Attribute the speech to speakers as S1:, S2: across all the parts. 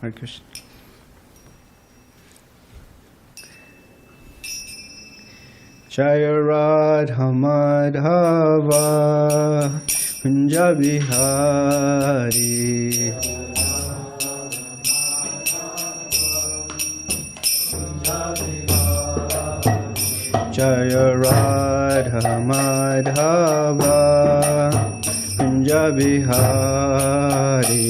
S1: Hare Krishna. Jaya Radha Madhava Kunja Bihari Jaya Radha Madhava Kunja Bihari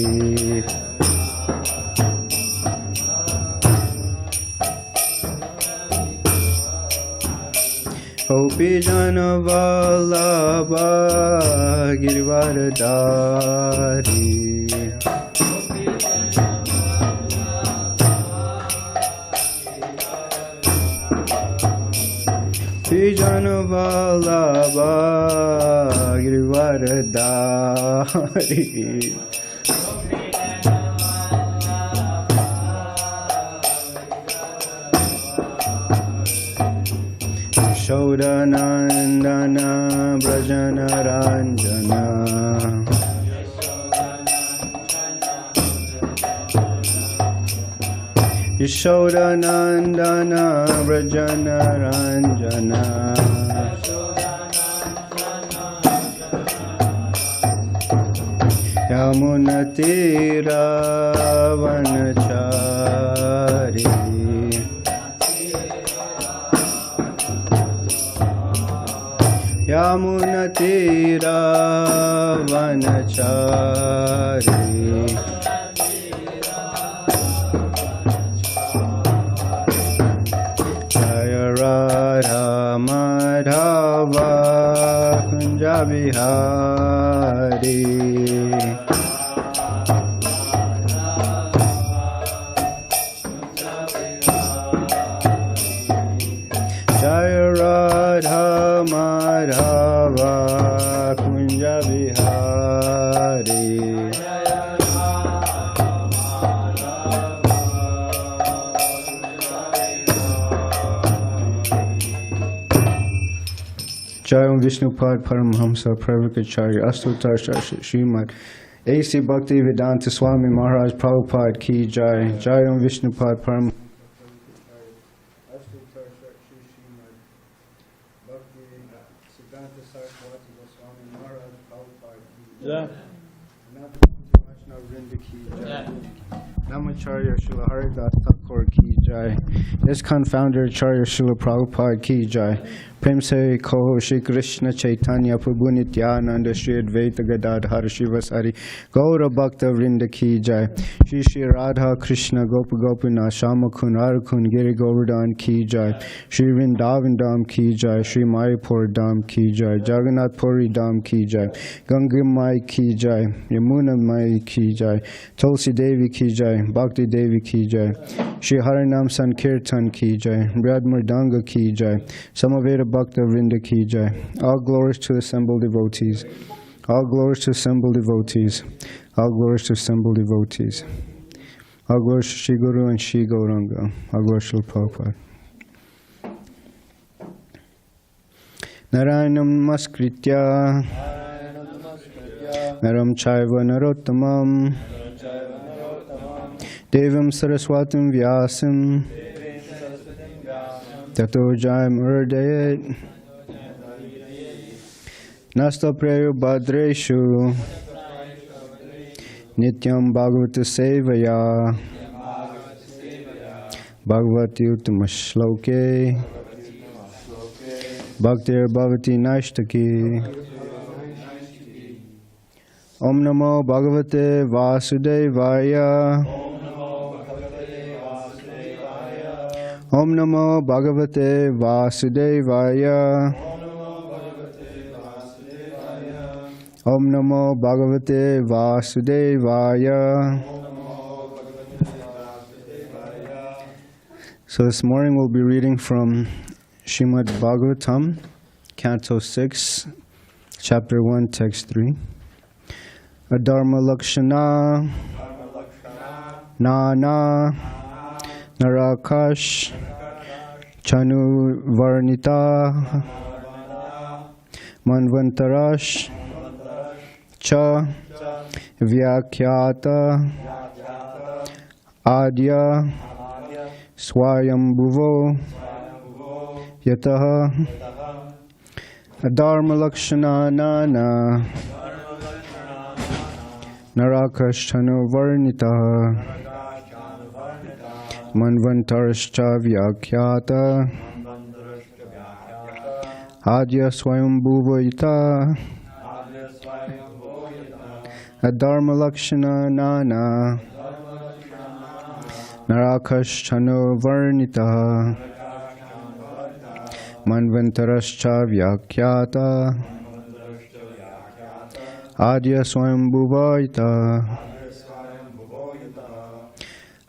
S1: Gopi Jana Vallabha Girivardhari Gopi Jana Vallabha Girivardhari Yashodanandana Brajana Ranjana Yashodanandana Brajana Ranjana Yamunatira Vanachari Yamunatira Vanachari Jaya Radha Madhava Kunja Bihari Jaya Radha Madhava Kunja Bihari Jayam Vishnupad Paramhamsa Pravakacharya Astutar Srimad A.C. Bhakti Vedanta Swami Maharaj Prabhupada Ki Jai Jayam Vishnupad Paramhamsa Namacharya Srila Haridas Thakur Ki Jai ISKCON founder Acharya Srila Prabhupada Ki Jai Prem se Koho Shri Krishna Chaitanya Prabhu Nityananda Shri Advaita Gadadhar Shivasari Gaura Bhakta Vrinda Ki Jai Shri Shri Radha Krishna Gopa Gopina Shamakun Arakun Giri Govardhan Ki Jai Shri Vrindavan Dham Ki Jai Shri Mayapur Dham Ki Jai Jagannath Puri Dham Ki Jai Ganga Mai Ki Jai Yamuna Mai Ki Jai Tulsi Devi Ki Jai Bhakti Devi Ki Jai Shri Harinam Sankirtan Ki Jai Brad Mridanga Ki Jai Samaveda Bhakta Vrinda Ki Jai. All glories to assembled devotees. All glories to assembled devotees. All glories to assembled devotees. All glories to Shri Guru and Shri Gauranga. All glories to Prabhupada. Narayanam Namaskritya Naram Chaiva Narottamam Devam Saraswatam Vyasam Tato Jayam Urdayat Nasta Preyo Bhadreshu Nityam Bhagavata Sevaya Bhagavati Uttama Shloke Bhaktir Bhavati Naishtaki Om Namo Bhagavate Vasudevaya Om Namo Bhagavate Vasudevaya Om Namo Bhagavate Vasudevaya. So this morning we'll be reading from Srimad Bhagavatam, Canto 6, Chapter 1, Text 3. Adharma Lakshana Nana Narakash Chanu Varnita Manvantarash Cha Vyakhyata Adya Swayambhuvo Yataha Dharma Lakshana Nana Narakasthano Varnitaha Manvantarascha Vyakhyata Adya Swayambhuvo Yata Dharma Lakshana Nana Narakasthano Varnitaha Manvantarascha Vyakhyata Adya Swayambhuvaita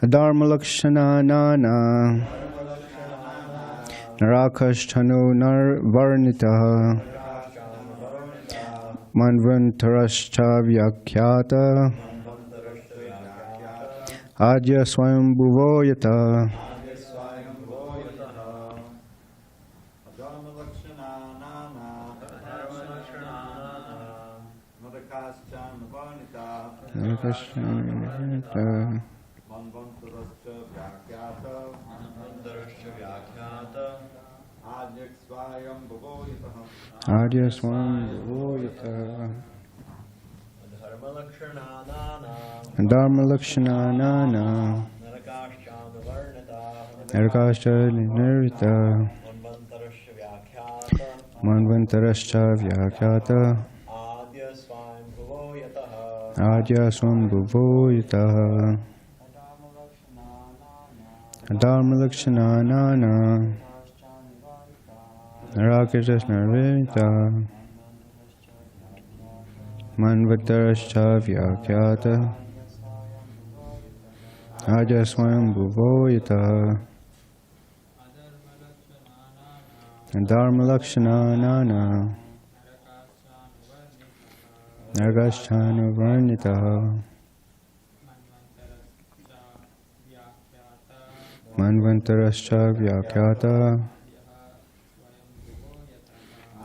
S1: Dharma Lakshana Nana Narakasthano Varnitaha Manvantarascha Vyakhyata Adya Swayambhuvoyata Adya Swayambhuvoyata Dharma Lakshana Nana Narakascha Nirvita Manvantarascha Vyakhyata Adya Swayambhuvoyata Dharma Lakshana Nana Narakascha Nirvita Manvantarascha Vyakhyata Adya Swayambhuvoyata Dharma Lakshana Nana Narakasthano Varnitaha Manvantarascha Vyakhyata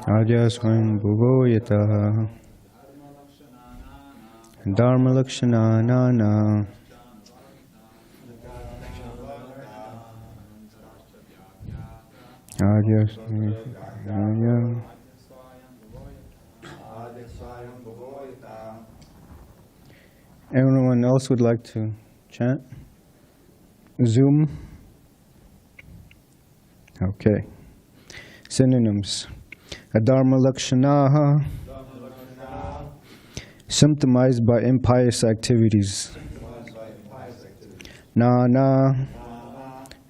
S1: Adya Swayambhuvoyata Dharma Lakshana Nana Adya Swayambhuvoyata. Anyone else would like to chant? Zoom? Okay. Synonyms. Adharma Lakshanaha, symptomized by impious activities. Nana,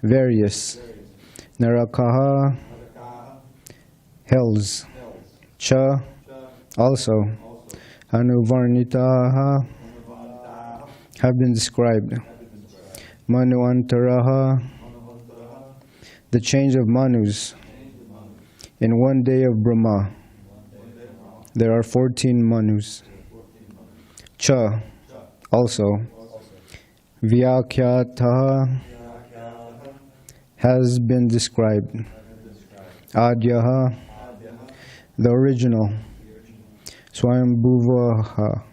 S1: various. Narakaha, hells. Cha, also. Anuvarnitaha, have been described. Manuantaraha, the change of manus in one day of Brahma. There are 14 manus. Cha, also. Vyakhyataha, has been described. Adyaha, the original. Swayambhuvaha,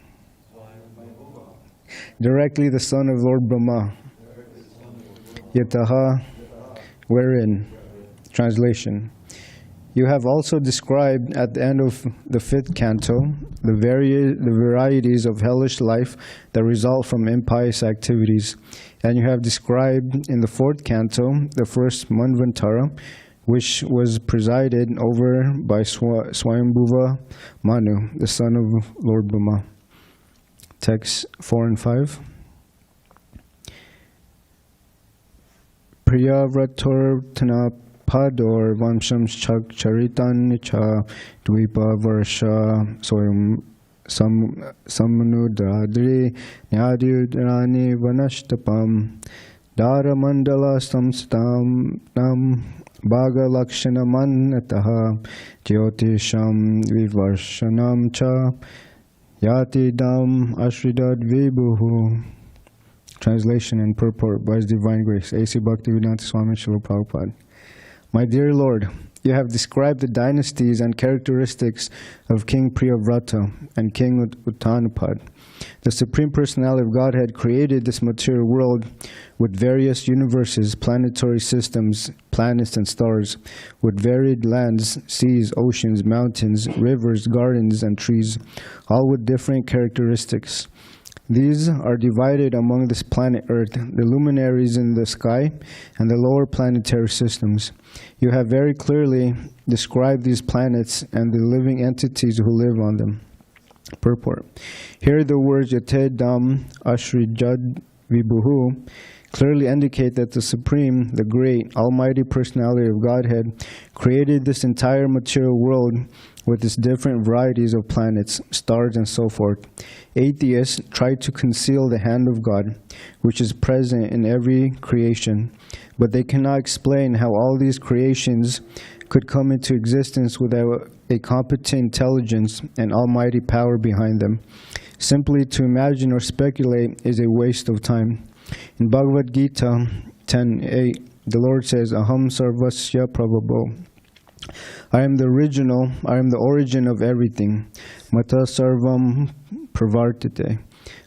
S1: directly the son of Lord Brahma. Yataha, wherein. Translation. You have also described at the end of the 5th canto the varieties of hellish life that result from impious activities. And you have described in the 4th canto the first Manvantara, which was presided over by Swayambhuva Manu, the son of Lord Brahma. Texts 4 and 5. Priyavratortana Pador Vamsham Chak Charitan Cha Dvipa Varsha Soyam Samanudadri Nyadiudrani Vanashtapam Dara Mandala Samstam Nam Bhaga Lakshana Mannataha Jyotisham Vivarshanam Cha Yati Dam Ashridad Vibhuhu. Translation and purport by His Divine Grace, A.C. Bhakti Vedanta Swami Srila Prabhupada. My dear Lord, you have described the dynasties and characteristics of King Priyavrata and King Uttanapad. The Supreme Personality of Godhead created this material world with various universes, planetary systems, planets and stars, with varied lands, seas, oceans, mountains, rivers, gardens, and trees, all with different characteristics. These are divided among this planet Earth, the luminaries in the sky, and the lower planetary systems. You have very clearly described these planets and the living entities who live on them. Purport. Here the words Yate Dam Ashrijad Vibhuhu clearly indicate that the Supreme, the Great, Almighty Personality of Godhead created this entire material world with its different varieties of planets, stars, and so forth. Atheists try to conceal the hand of God, which is present in every creation, but they cannot explain how all these creations could come into existence without a competent intelligence and almighty power behind them. Simply to imagine or speculate is a waste of time. In Bhagavad-gītā 10:8, the Lord says, ahaṁ sarvasya prabhavo. I am the original, I am the origin of everything. Mattaḥ sarvaṁ pravartate.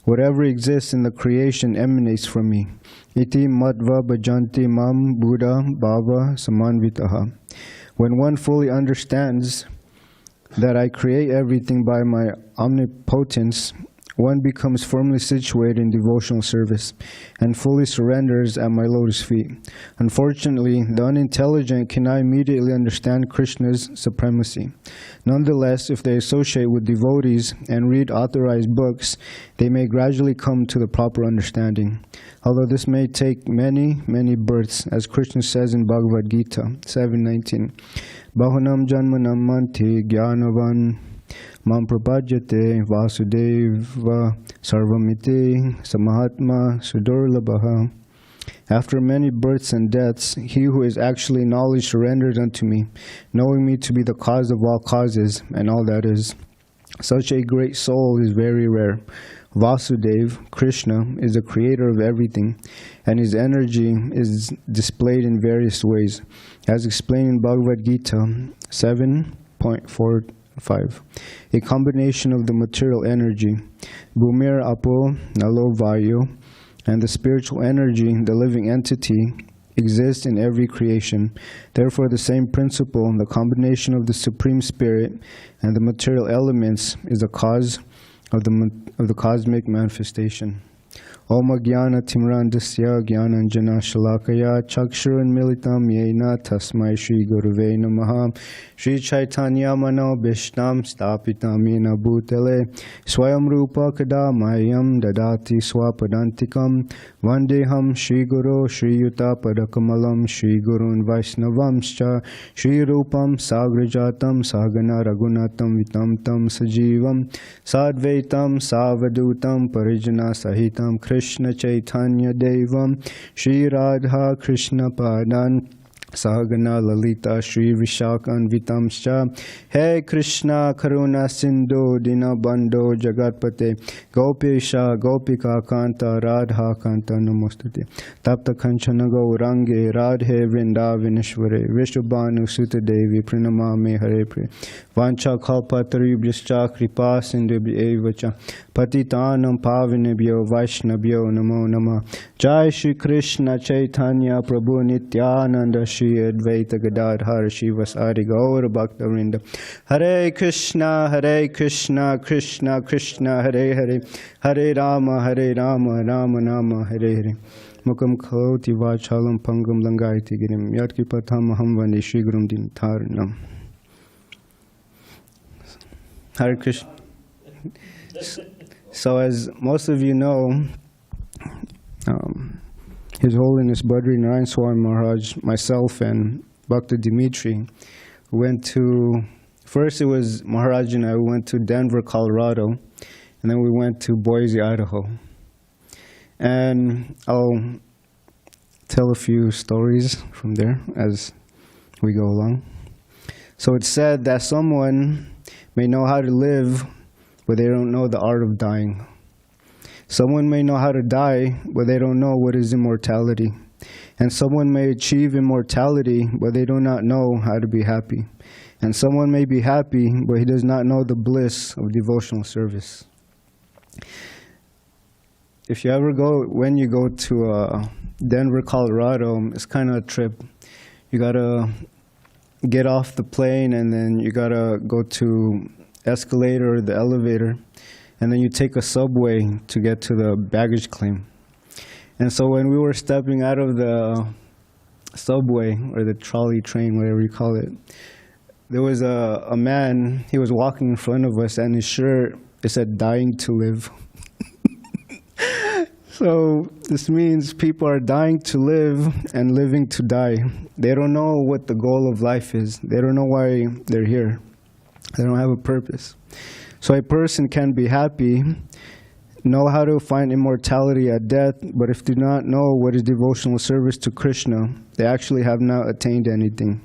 S1: Whatever exists in the creation emanates from me. Iti matvā bhajante mam budhā bhāva-samanvitāḥ. When one fully understands that I create everything by my omnipotence, one becomes firmly situated in devotional service and fully surrenders at my lotus feet. Unfortunately, the unintelligent cannot immediately understand Krishna's supremacy. Nonetheless, if they associate with devotees and read authorized books, they may gradually come to the proper understanding. Although this may take many, many births, as Krishna says in Bhagavad-gītā 7:19, Bahunam janmanam manti jnanavan mam prabhajante vasudeva sarvaṁ samahatma sudurlabhaha. After many births and deaths, he who is actually knowledge surrenders unto me, knowing me to be the cause of all causes and all that is. Such a great soul is very rare. Vasudeva, Krishna, is the creator of everything, and his energy is displayed in various ways, as explained in Bhagavad-gītā 7.45. A combination of the material energy, Bhumir Apo Nalo Vayu, and the spiritual energy, the living entity, exists in every creation. Therefore, the same principle, the combination of the Supreme Spirit and the material elements, is the cause of the cosmic manifestation. Om Jnana Timrandasya Jnananjana Shalakaya Chakshurun Militam Yena Tasmai Shri Gurave Namaha Shri Chaitanya Mano Bhishtam Stapitam Yena Bhutale Swayam Rupa Kadamayam Dadati Swapadantikam Vandeham Shri Guru Shri Yuta Padakamalam Shri Gurun Vaisnavamscha Shri Rupam Sagrajatam Sagana Ragunatam Vitamtam Sajivam Sadvaitam Savadutam Parijana Sahitam Krishna Chaitanya Devam Shri Radha Krishna Padan Sahagana Lalita Shri Vishakan Vitamscha Hey Krishna Karuna Sindhu Dinabandho Jagatpate Gopesha Gopika Kanta Radha Kanta Namostute Tapta Kanchana Gaurange Radhe Vrindavaneshware Vishubhanu Sutta Devi Pranamami Hare Pre Vancha Kalpatarubhyascha Kripa Sindhubhya Evacha Patitanam Pavinebhyo Vaishnavyo Namo Nama Jai Shri Krishna Chaitanya Prabhu Nityananda Shri Advaita Gadadhar Shivasari Gaur Bhakta-vrinda Hare Krishna Krishna Krishna Hare Hare Hare Rama Rama Rama Hare Hare Mukam Khaloti Vachalam Pangam Langaiti Girim Yatki Patam Aham Vande Shri Gurum Dintaranam. Hare Krishna. So as most of you know, His Holiness Badri Narayan Swami Maharaj, myself, and Bhakta Dimitri went to, first it was Maharaj and I went to Denver, Colorado, and then we went to Boise, Idaho. And I'll tell a few stories from there as we go along. So it's said that someone may know how to live, but they don't know the art of dying. Someone may know how to die, but they don't know what is immortality. And someone may achieve immortality, but they do not know how to be happy. And someone may be happy, but he does not know the bliss of devotional service. If you ever when you go to Denver, Colorado, it's kind of a trip. You gotta get off the plane, and then you gotta go to escalator or the elevator, and then you take a subway to get to the baggage claim. And so when we were stepping out of the subway, or the trolley train, whatever you call it, there was a man, he was walking in front of us, and his shirt, it said, "Dying to live." So this means people are dying to live and living to die. They don't know what the goal of life is. They don't know why they're here. They don't have a purpose. So a person can be happy, know how to find immortality at death, but if they do not know what is devotional service to Krishna, they actually have not attained anything.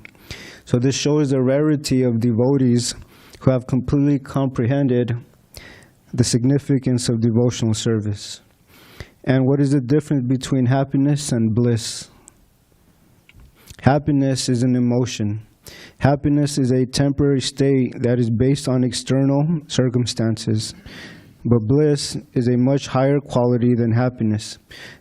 S1: So this shows the rarity of devotees who have completely comprehended the significance of devotional service. And what is the difference between happiness and bliss? Happiness is an emotion. Happiness is a temporary state that is based on external circumstances. But bliss is a much higher quality than happiness.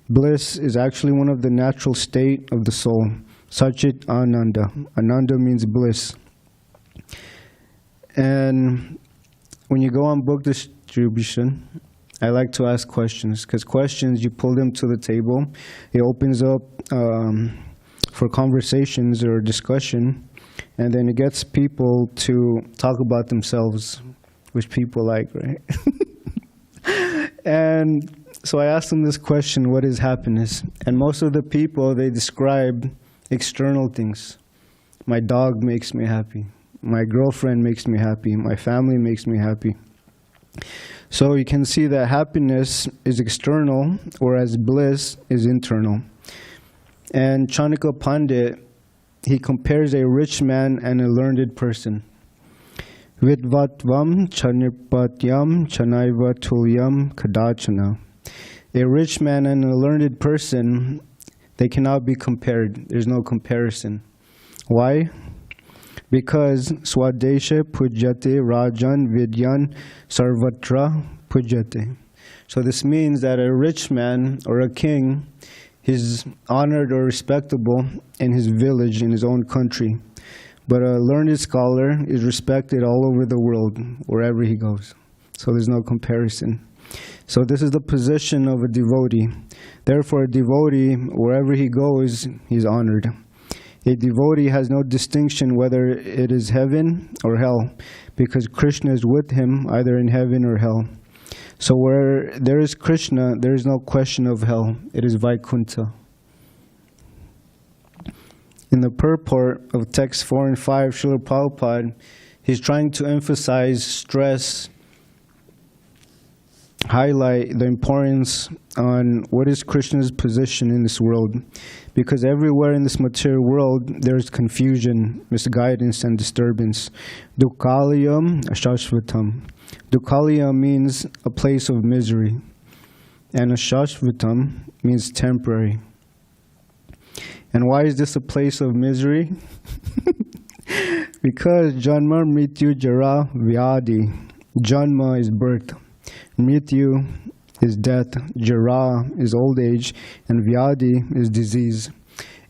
S1: Bliss is actually one of the natural state of the soul. Sachit Ananda. Ananda means bliss. And when you go on book distribution, I like to ask questions, because questions, you pull them to the table, it opens up for conversations or discussion, and then it gets people to talk about themselves, which people like, right? And so I asked them this question, what is happiness? And most of the people, they describe external things. My dog makes me happy. My girlfriend makes me happy. My family makes me happy. So you can see that happiness is external, whereas bliss is internal. And Chanakya Pandit, he compares a rich man and a learned person. Vidvatvam chanipatyam chanaiva tulyam kadachana. A rich man and a learned person, they cannot be compared. There's no comparison. Why? Because swadesha pujyate rajan vidyan sarvatra pujyate. So this means that a rich man or a king is honored or respectable in his village, in his own country. But a learned scholar is respected all over the world, wherever he goes. So there's no comparison. So this is the position of a devotee. Therefore, a devotee, wherever he goes, he's honored. A devotee has no distinction whether it is heaven or hell, because Krishna is with him either in heaven or hell. So where there is Krishna, there is no question of hell. It is Vaikuntha. In the purport of texts 4 and 5, Srila Prabhupada, he's trying to emphasize, stress, highlight the importance on what is Krishna's position in this world. Because everywhere in this material world, there's confusion, misguidance, and disturbance. Dukkalayam ashashvatam. Dukkalayam means a place of misery. And ashashvatam means temporary. And why is this a place of misery? Because Janma, Mrityu, Jara, Vyadi. Janma is birth. Mrityu is death, Jara is old age, and Vyadi is disease.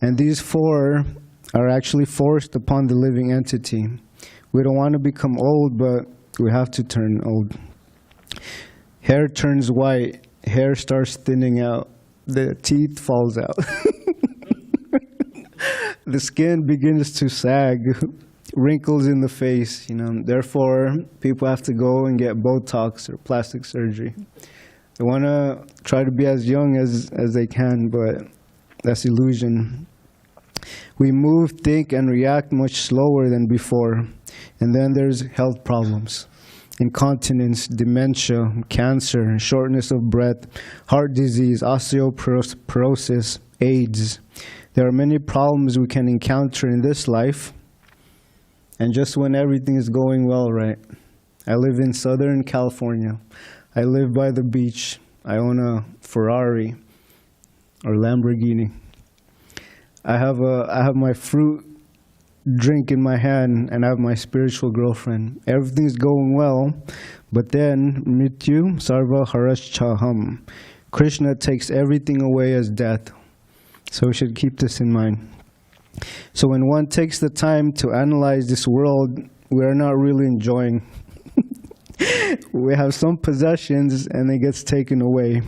S1: And these four are actually forced upon the living entity. We don't want to become old, but we have to turn old. Hair turns white, hair starts thinning out, the teeth falls out. The skin begins to sag, wrinkles in the face, Therefore, people have to go and get Botox or plastic surgery. They want to try to be as young as they can, but that's illusion. We move, think, and react much slower than before. And then there's health problems. Incontinence, dementia, cancer, shortness of breath, heart disease, osteoporosis, AIDS. There are many problems we can encounter in this life. And just when everything is going well, right? I live in Southern California. I live by the beach. I own a Ferrari or Lamborghini. I have my fruit drink in my hand, and I have my spiritual girlfriend. Everything's going well, but then mrityu sarva harashchaham. Krishna takes everything away as death. So we should keep this in mind. So when one takes the time to analyze this world, we are not really enjoying. We have some possessions and it gets taken away.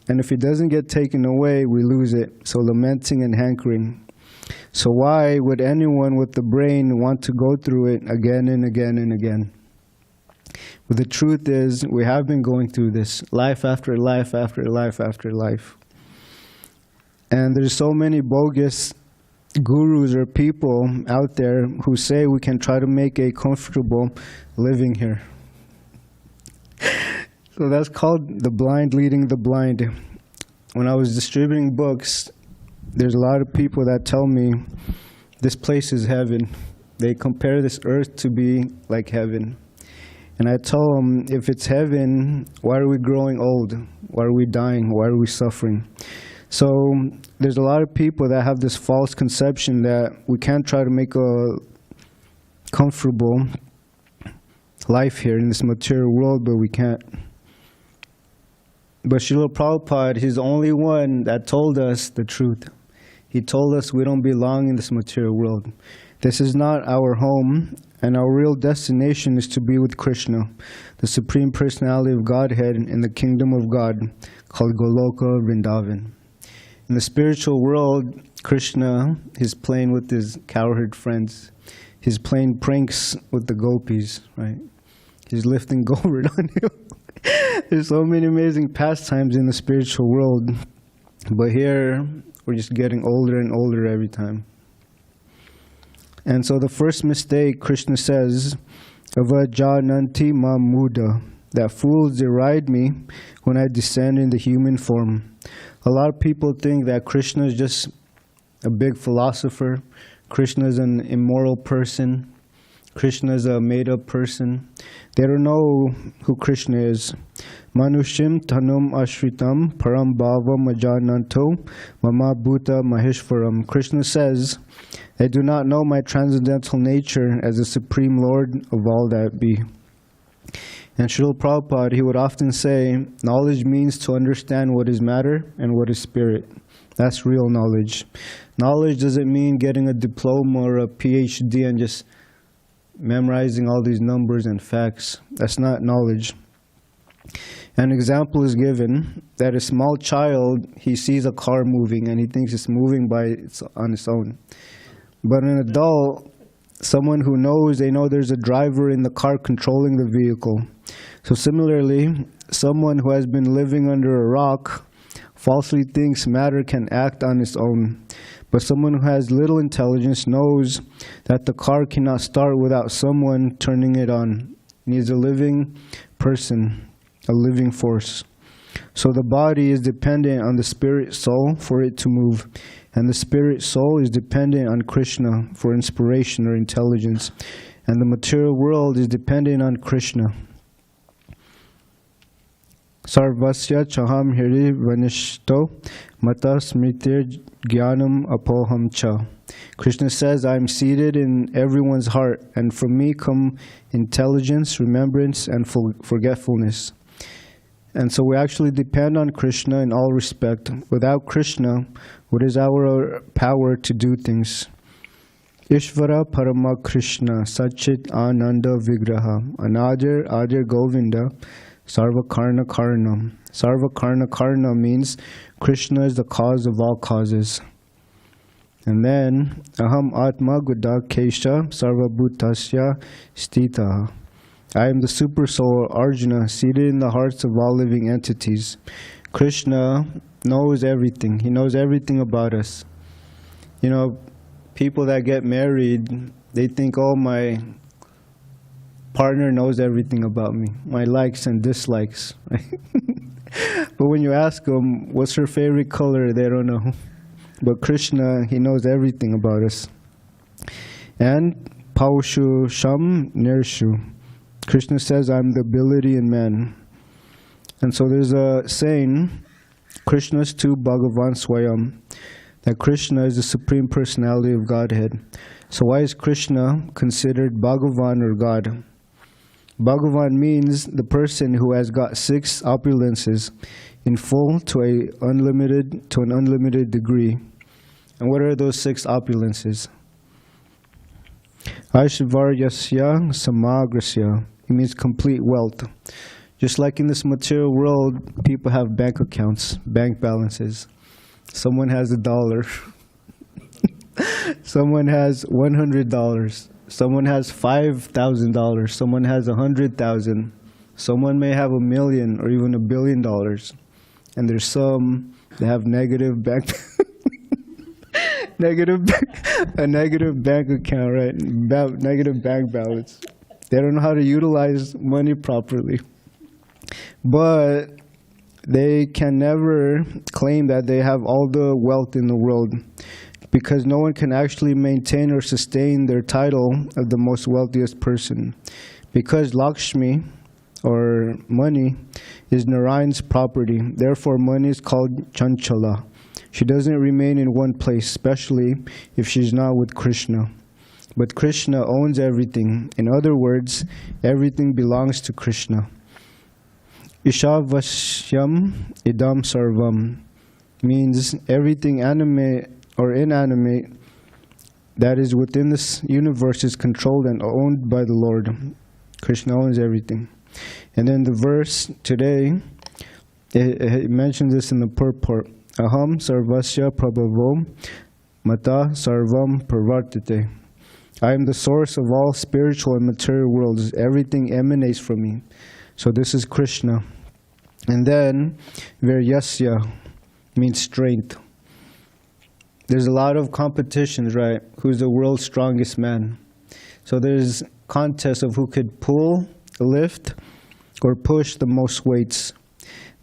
S1: And if it doesn't get taken away, we lose it. So lamenting and hankering. So why would anyone with the brain want to go through it again and again and again? But the truth is, we have been going through this life after life after life after life. And there's so many bogus gurus or people out there who say we can try to make a comfortable living here. So that's called the blind leading the blind. When I was distributing books, there's a lot of people that tell me this place is heaven. They compare this earth to be like heaven. And I tell them, if it's heaven, why are we growing old? Why are we dying? Why are we suffering? So there's a lot of people that have this false conception that we can't try to make a comfortable life here in this material world, but we can't. But Srila Prabhupada, he's the only one that told us the truth. He told us we don't belong in this material world. This is not our home, and our real destination is to be with Krishna, the Supreme Personality of Godhead in the Kingdom of God, called Goloka Vrindavan. In the spiritual world, Krishna is playing with his cowherd friends. He's playing pranks with the gopis, right? He's lifting Govardhana. There's so many amazing pastimes in the spiritual world, but here we're just getting older and older every time. And so the first mistake, Krishna says, avajananti ma muda, that fools deride me when I descend in the human form. A lot of people think that Krishna is just a big philosopher. Krishna is an immoral person. Krishna is a made-up person. They don't know who Krishna is. Manushim tanum ashritam param bhāva-majananto mama bhuta maheshvaram. Krishna says, they do not know my transcendental nature as the Supreme Lord of all that be. And Srila Prabhupada, he would often say, knowledge means to understand what is matter and what is spirit. That's real knowledge. Knowledge doesn't mean getting a diploma or a PhD and just memorizing all these numbers and facts. That's not knowledge. An example is given that a small child, he sees a car moving and he thinks it's moving on its own. But an adult, someone who knows, they know there's a driver in the car controlling the vehicle. So similarly, someone who has been living under a rock falsely thinks matter can act on its own. But someone who has little intelligence knows that the car cannot start without someone turning it on. It needs a living person, a living force. So the body is dependent on the spirit soul for it to move. And the spirit soul is dependent on Krishna for inspiration or intelligence. And the material world is dependent on Krishna. Sarvasya chaham hiri vanishto mattā smritir jnanam apoham cha. Krishna says, I am seated in everyone's heart, and from me come intelligence, remembrance, and forgetfulness. And so we actually depend on Krishna in all respect. Without Krishna, what is our power to do things? Ishvara Parama Krishna Sachit Ananda Vigraha Anadir Adir Govinda Sarva Karna Karnam. Sarva Karna Karna means Krishna is the cause of all causes. And then ahaṁ atma guda kesha sarva bhutasya stita. I am the super soul, Arjuna, seated in the hearts of all living entities. Krishna knows everything. He knows everything about us. You know, people that get married, they think, oh, my partner knows everything about me, my likes and dislikes. But when you ask them, what's her favorite color, they don't know. But Krishna, he knows everything about us. And paushu sham nirshu. Krishna says, I'm the ability in man. And so there's a saying, Krishna's tu Bhagavan Swayam. that Krishna is the Supreme Personality of Godhead. So why is Krishna considered Bhagavan or God? Bhagavan means the person who has got 6 opulences in full to an unlimited degree. And what are those 6 opulences? Aishvaryasya samagrasya. It means complete wealth. Just like in this material world, people have bank accounts, bank balances. Someone has $1. Someone has $100. Someone has $5,000. Someone has $100,000. Someone may have $1 million or even $1 billion. And there's some that have negative bank a negative bank account, right? Negative bank balance. They don't know how to utilize money properly. But they can never claim that they have all the wealth in the world, because no one can actually maintain or sustain their title of the most wealthiest person. Because Lakshmi, or money, is Narayan's property. Therefore, money is called Chanchala. She doesn't remain in one place, especially if she's not with Krishna. But Krishna owns everything. In other words, everything belongs to Krishna. Ishavasyam idam sarvaṁ means everything animate or inanimate that is within this universe is controlled and owned by the Lord. Krishna owns everything. And then the verse today, it mentions this in the purport. Ahaṁ sarvasya prabhavo mattā sarvaṁ pravartate. I am the source of all spiritual and material worlds. Everything emanates from me. So this is Krishna. And then Viryasya means strength. There's a lot of competitions, right? Who's the world's strongest man? So there's contests of who could pull, lift, or push the most weights.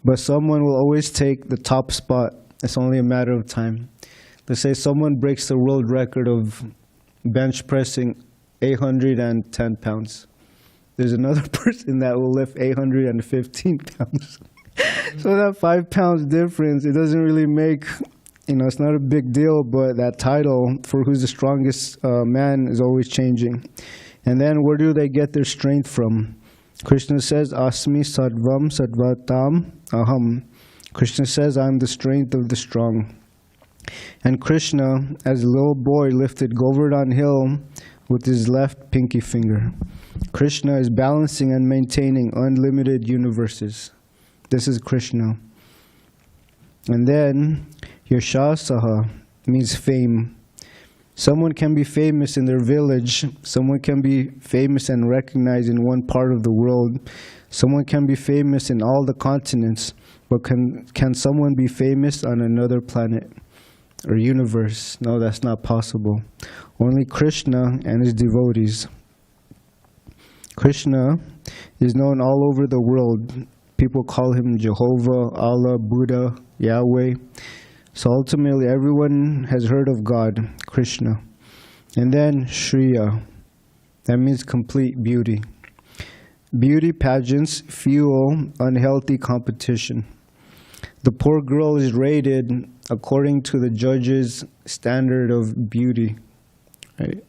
S1: But someone will always take the top spot. It's only a matter of time. Let's say someone breaks the world record of bench pressing 810 pounds. There's another person that will lift 815 pounds. So that 5 pounds difference, it doesn't really make, it's not a big deal, but that title for who's the strongest man is always changing. And then where do they get their strength from? Krishna says, Asmi sarvaṁ sarvatam ahaṁ. Krishna says, I'm the strength of the strong. And Krishna, as a little boy, lifted Govardhan Hill with his left pinky finger. Krishna is balancing and maintaining unlimited universes. This is Krishna. And then, Yashasaha means fame. Someone can be famous in their village. Someone can be famous and recognized in one part of the world. Someone can be famous in all the continents. But can someone be famous on another planet or universe? No, that's not possible. Only Krishna and his devotees. Krishna is known all over the world. People call him Jehovah, Allah, Buddha, Yahweh. So ultimately everyone has heard of God, Krishna. And then Shriya. That means complete beauty. Beauty pageants fuel unhealthy competition. The poor girl is rated according to the judge's standard of beauty. Right?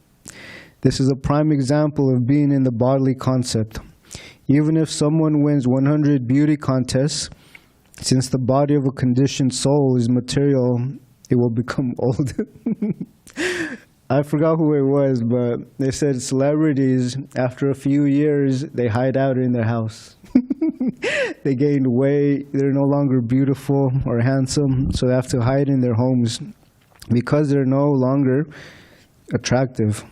S1: This is a prime example of being in the bodily concept. Even if someone wins 100 beauty contests, since the body of a conditioned soul is material, it will become old. I forgot who it was, but they said celebrities, after a few years, they hide out in their house. They gained weight, they're no longer beautiful or handsome, so they have to hide in their homes because they're no longer attractive.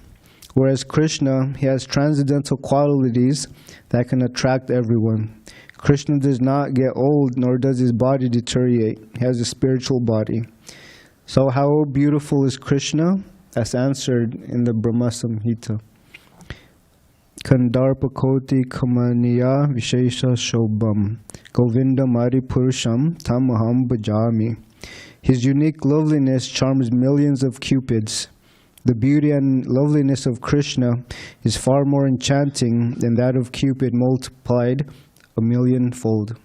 S1: Whereas Krishna, he has transcendental qualities that can attract everyone. Krishna does not get old, nor does his body deteriorate. He has a spiritual body. So how beautiful is Krishna? That's answered in the Brahma Samhita. Kandarpakoti kamaniya vishesha shobham Govinda Mari Purusham Tamaham Bhajami. His unique loveliness charms millions of cupids. The beauty and loveliness of Krishna is far more enchanting than that of Cupid multiplied 1,000,000-fold.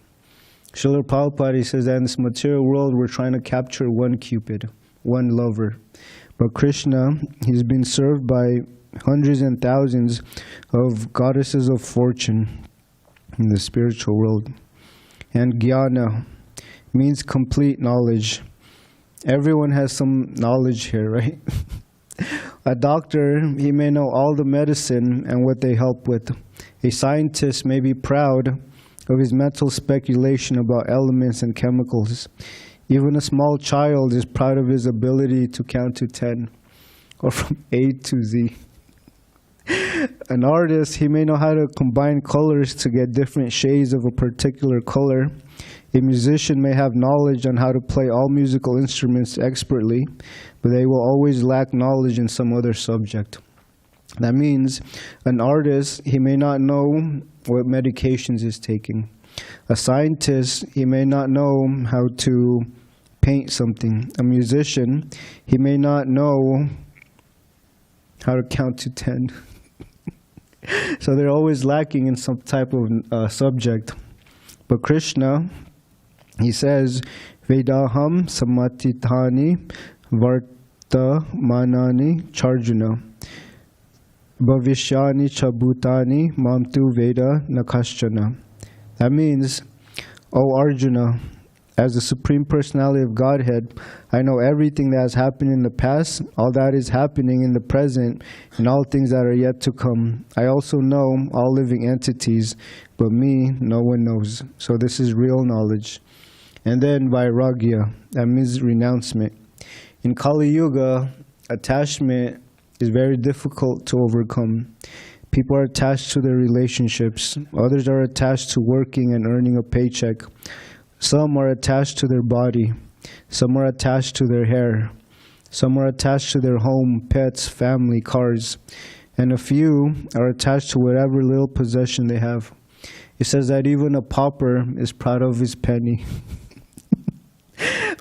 S1: Srila Prabhupada says that in this material world we're trying to capture one Cupid, one lover. But Krishna, he's been served by hundreds and thousands of goddesses of fortune in the spiritual world. And jnana means complete knowledge. Everyone has some knowledge here, right? A doctor, he may know all the medicine and what they help with. A scientist may be proud of his mental speculation about elements and chemicals. Even a small child is proud of his ability to count to 10, or from A to Z. An artist, he may know how to combine colors to get different shades of a particular color. A musician may have knowledge on how to play all musical instruments expertly, but they will always lack knowledge in some other subject. That means an artist, he may not know what medications he's taking. A scientist, he may not know how to paint something. A musician, he may not know how to count to 10. So they're always lacking in some type of subject. But Krishna, he says, Vedaham samatithani vartamanani charjuna bhavishyani chabhutani mamtu veda nakaschana. That means, O Arjuna, as the Supreme Personality of Godhead, I know everything that has happened in the past, all that is happening in the present, and all things that are yet to come. I also know all living entities, but me, no one knows. So this is real knowledge. And then vairagya, that means renouncement. In Kali Yuga, attachment is very difficult to overcome. People are attached to their relationships. Others are attached to working and earning a paycheck. Some are attached to their body. Some are attached to their hair. Some are attached to their home, pets, family, cars. And a few are attached to whatever little possession they have. It says that even a pauper is proud of his penny.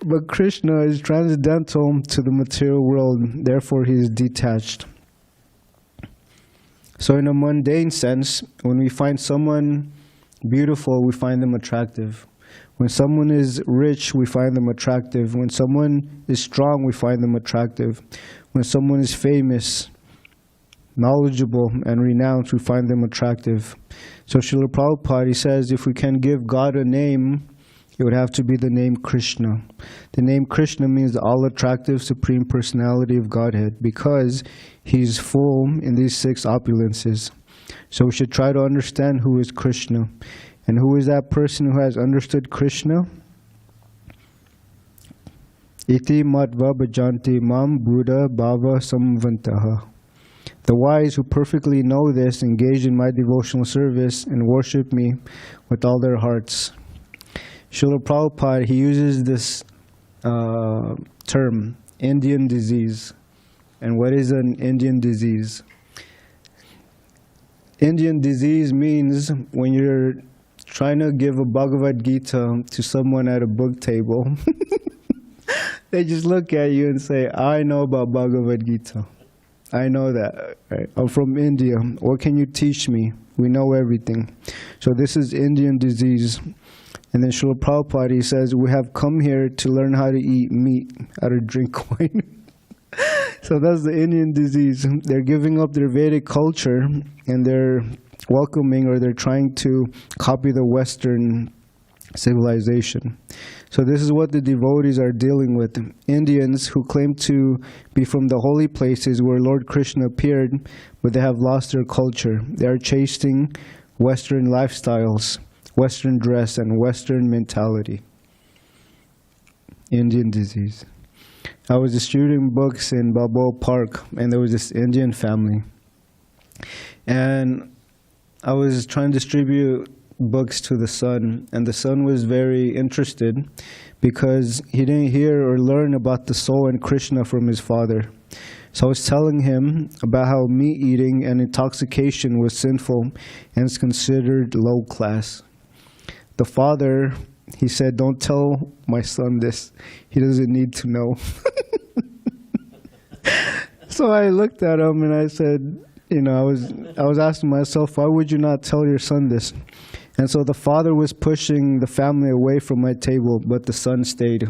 S1: But Krishna is transcendental to the material world, therefore he is detached. So in a mundane sense, when we find someone beautiful, we find them attractive. When someone is rich, we find them attractive. When someone is strong, we find them attractive. When someone is famous, knowledgeable, and renowned, we find them attractive. So Srila Prabhupada, he says, if we can give God a name, it would have to be the name Krishna. The name Krishna means the all-attractive Supreme Personality of Godhead, because he's full in these 6 opulences. So we should try to understand who is Krishna. And who is that person who has understood Krishna? Iti matvā bhajante mam budhā bhāva-samanvitāḥ. The wise who perfectly know this engage in my devotional service and worship me with all their hearts. Srila Prabhupada, he uses this term, Indian disease. And what is an Indian disease? Indian disease means when you're trying to give a Bhagavad-gītā to someone at a book table, they just look at you and say, I know about Bhagavad-gītā. I know that. Right? I'm from India. What can you teach me? We know everything. So this is Indian disease. And then Srila Prabhupada, he says, we have come here to learn how to eat meat, how to drink wine. So that's the Indian disease. They're giving up their Vedic culture and they're welcoming, or they're trying to copy the Western civilization. So this is what the devotees are dealing with. Indians who claim to be from the holy places where Lord Krishna appeared, but they have lost their culture. They are chasing Western lifestyles, Western dress, and Western mentality. Indian disease. I was distributing books in Balboa Park, and there was this Indian family. And I was trying to distribute books to the son, and the son was very interested because he didn't hear or learn about the soul and Krishna from his father. So I was telling him about how meat eating and intoxication was sinful and is considered low class. The father, he said, don't tell my son this. He doesn't need to know. So I looked at him and I said, you know, I was asking myself, why would you not tell your son this? And so the father was pushing the family away from my table, but the son stayed.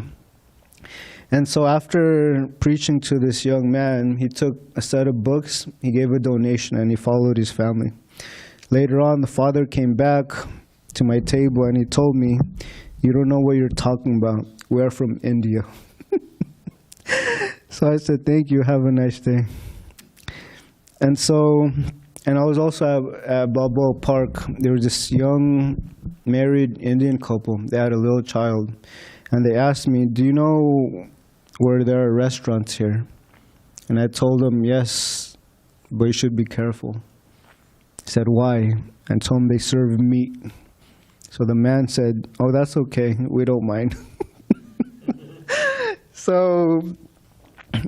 S1: And so after preaching to this young man, he took a set of books, he gave a donation, and he followed his family. Later on, the father came back to my table and he told me, "You don't know what you're talking about. We're from India." So I said, "Thank you, have a nice day." And I was also at Balboa Park. There was this young married Indian couple. They had a little child. And they asked me, "Do you know where there are restaurants here?" And I told them, "Yes, but you should be careful." He said, "Why?" And told him they serve meat. So the man said, "Oh, that's okay. We don't mind." So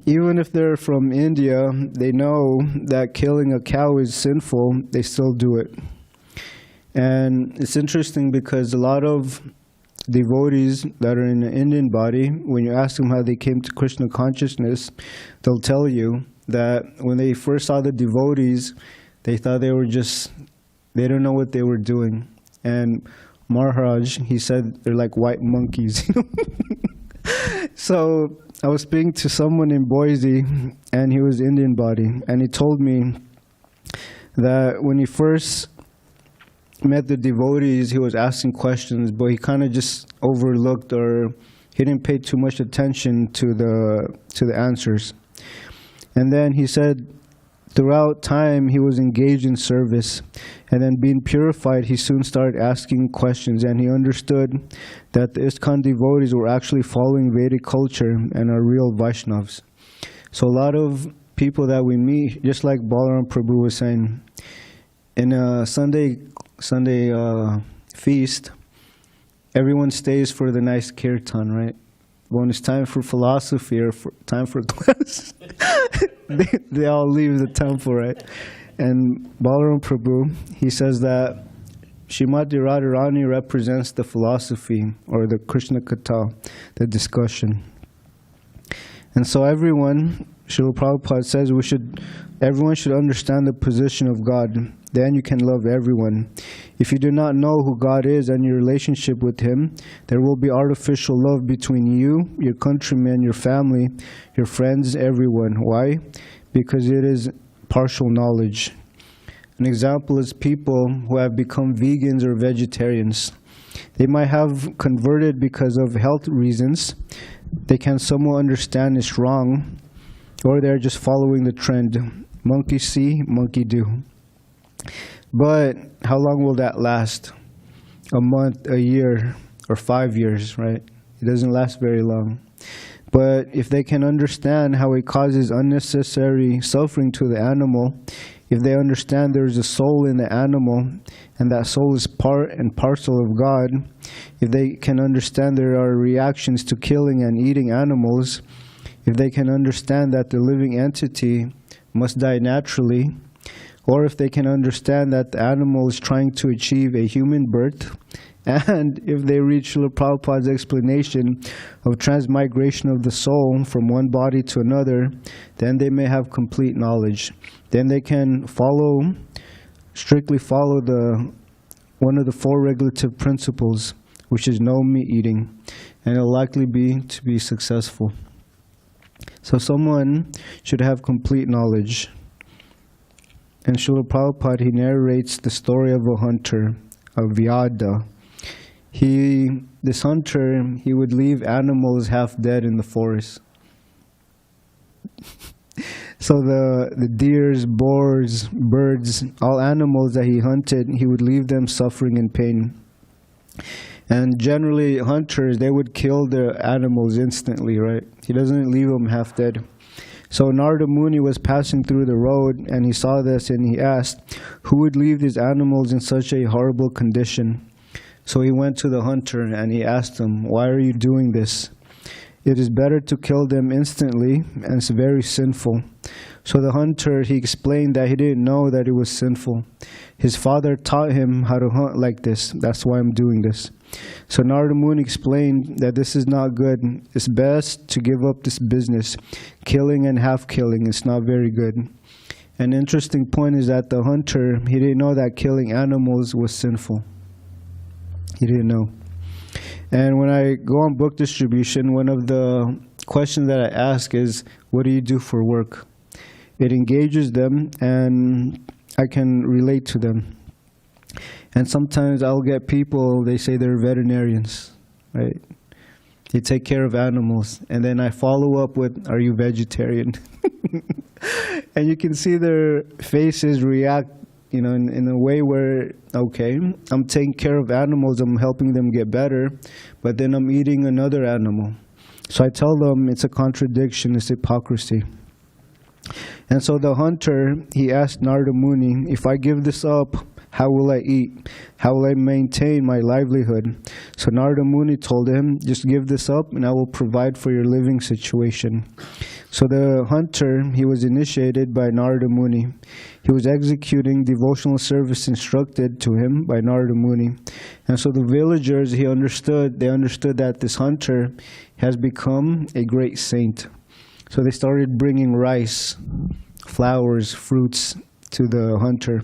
S1: even if they're from India, they know that killing a cow is sinful, they still do it. And it's interesting because a lot of devotees that are in the Indian body, when you ask them how they came to Krishna consciousness, they'll tell you that when they first saw the devotees, they thought they didn't know what they were doing. And Maharaj, he said they're like white monkeys. So I was speaking to someone in Boise, and he was Indian body, and he told me that when he first met the devotees, he was asking questions, but he kind of just overlooked, or he didn't pay too much attention to the answers. And then he said throughout time he was engaged in service, and then being purified, he soon started asking questions, and he understood that the ISKCON devotees were actually following Vedic culture and are real Vaishnavas. So a lot of people that we meet, just like Balaram Prabhu was saying, in a Sunday feast, everyone stays for the nice kirtan, right? When it's time for philosophy or time for class, they all leave the temple, right? And Balaram Prabhu, he says that Srimati Radharani represents the philosophy, or the Krishna Katha, the discussion. And so everyone, Srila Prabhupada says, everyone should understand the position of God. Then you can love everyone. If you do not know who God is and your relationship with Him, there will be artificial love between you, your countrymen, your family, your friends, everyone. Why? Because it is partial knowledge. An example is people who have become vegans or vegetarians. They might have converted because of health reasons. They can somewhat understand it's wrong, or they're just following the trend. Monkey see, monkey do. But how long will that last? A month, a year, or 5 years, right? It doesn't last very long. But if they can understand how it causes unnecessary suffering to the animal, if they understand there is a soul in the animal, and that soul is part and parcel of God, if they can understand there are reactions to killing and eating animals, if they can understand that the living entity must die naturally, or if they can understand that the animal is trying to achieve a human birth, and if they read Srila Prabhupada's explanation of transmigration of the soul from one body to another, then they may have complete knowledge. Then they can strictly follow one of the 4 regulative principles, which is no meat eating, and it'll likely be to be successful. So someone should have complete knowledge. And Srila Prabhupada, he narrates the story of a hunter, a Vyada. This hunter, he would leave animals half dead in the forest. So the deers, boars, birds, all animals that he hunted, he would leave them suffering in pain. And generally, hunters, they would kill the animals instantly, right? He doesn't leave them half dead. So Narada Muni was passing through the road, and he saw this, and he asked, who would leave these animals in such a horrible condition? So he went to the hunter, and he asked him, why are you doing this? It is better to kill them instantly, and it's very sinful. So the hunter, he explained that he didn't know that it was sinful. His father taught him how to hunt like this. That's why I'm doing this. So Narada Muni explained that this is not good. It's best to give up this business. Killing and half-killing is not very good. An interesting point is that the hunter, he didn't know that killing animals was sinful. He didn't know. And when I go on book distribution, one of the question that I ask is, what do you do for work? It engages them, and I can relate to them. And sometimes I'll get people, they say they're veterinarians, right? They take care of animals. And then I follow up with, are you vegetarian? And you can see their faces react, in a way where, okay, I'm taking care of animals, I'm helping them get better, but then I'm eating another animal. So I tell them it's a contradiction, it's hypocrisy. And so the hunter, he asked Narada Muni, if I give this up, how will I eat? How will I maintain my livelihood? So Narada Muni told him, just give this up and I will provide for your living situation. So the hunter, he was initiated by Narada Muni. He was executing devotional service instructed to him by Narada Muni. And so the villagers, they understood that this hunter has become a great saint. So they started bringing rice, flowers, fruits to the hunter.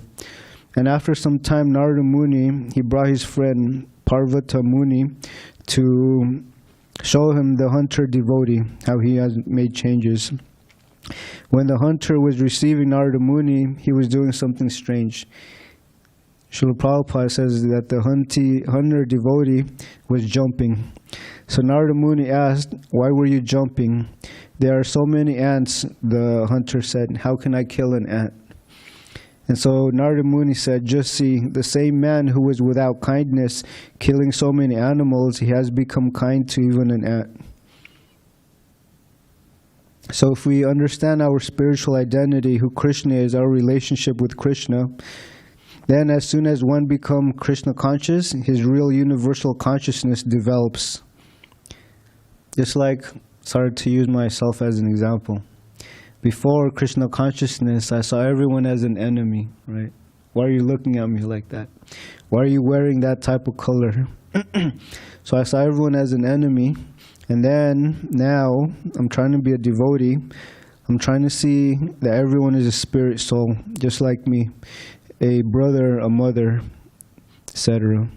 S1: And after some time, Narada Muni, he brought his friend Parvata Muni to show him the hunter devotee, how he has made changes. When the hunter was receiving Narada Muni, he was doing something strange. Srila Prabhupada says that the hunter devotee was jumping. So Narada Muni asked, why were you jumping? There are so many ants, the hunter said, how can I kill an ant? And so Narada Muni said, just see, the same man who was without kindness, killing so many animals, he has become kind to even an ant. So if we understand our spiritual identity, who Kṛṣṇa is, our relationship with Kṛṣṇa, then as soon as one becomes Kṛṣṇa conscious, his real universal consciousness develops. Just like, sorry to use myself as an example. Before Kṛṣṇa consciousness, I saw everyone as an enemy, right? Why are you looking at me like that? Why are you wearing that type of color? So I saw everyone as an enemy. And then, now, I'm trying to be a devotee. I'm trying to see that everyone is a spirit soul, just like me. A brother, a mother, etc.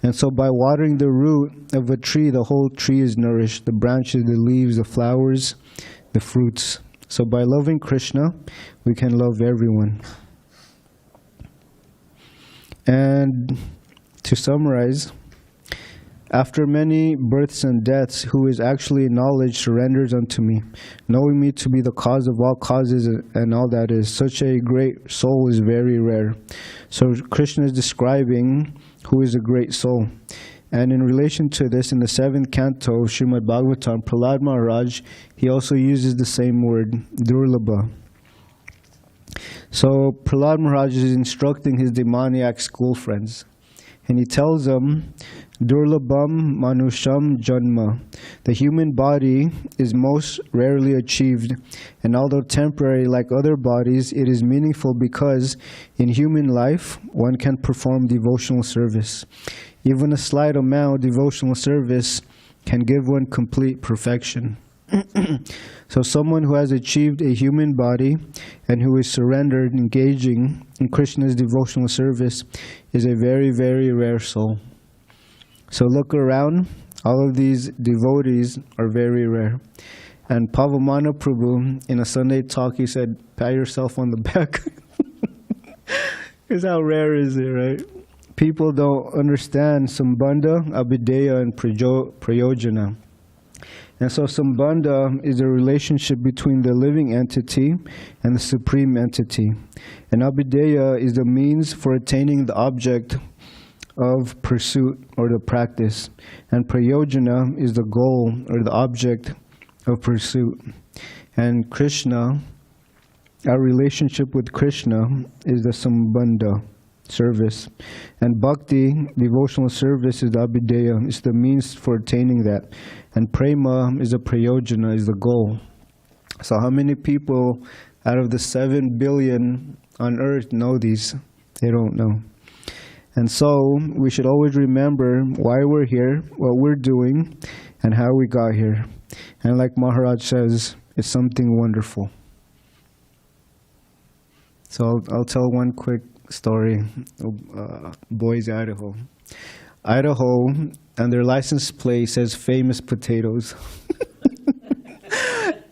S1: And so by watering the root of a tree, the whole tree is nourished. The branches, the leaves, the flowers, the fruits. So by loving Kṛṣṇa, we can love everyone. And to summarize, after many births and deaths, who is actually in knowledge surrenders unto me, knowing me to be the cause of all causes and all that is. Such a great soul is very rare. So Kṛṣṇa is describing who is a great soul. And in relation to this, in the 7th canto of Srimad Bhagavatam, Prahlad Maharaj, he also uses the same word, durlabha. So Prahlad Maharaj is instructing his demoniac school friends. And he tells them, Durlabham manusham janma. The human body is most rarely achieved, and although temporary like other bodies, it is meaningful because in human life, one can perform devotional service. Even a slight amount of devotional service can give one complete perfection. So someone who has achieved a human body and who is surrendered, engaging in Krishna's devotional service is a very, very rare soul. So look around, all of these devotees are very rare. And Pavamana Prabhu, in a Sunday talk, he said, pat yourself on the back. Because how rare is it, right? People don't understand Sambandha, Abhideya, and Prayojana. And so Sambandha is a relationship between the living entity and the supreme entity. And Abhideya is the means for attaining the object of pursuit or the practice. And Prayojana is the goal or the object of pursuit. And Kṛṣṇa, our relationship with Kṛṣṇa is the Sambandha, service. And Bhakti, devotional service, is the Abhideya, is the means for attaining that. And Prema is the Prayojana, is the goal. So how many people out of the 7 billion on earth know these? They don't know. And so we should always remember why we're here, what we're doing, and how we got here. And like Maharaj says, it's something wonderful. So I'll tell one quick story of Boise, Idaho. Idaho, and their license plate says famous potatoes.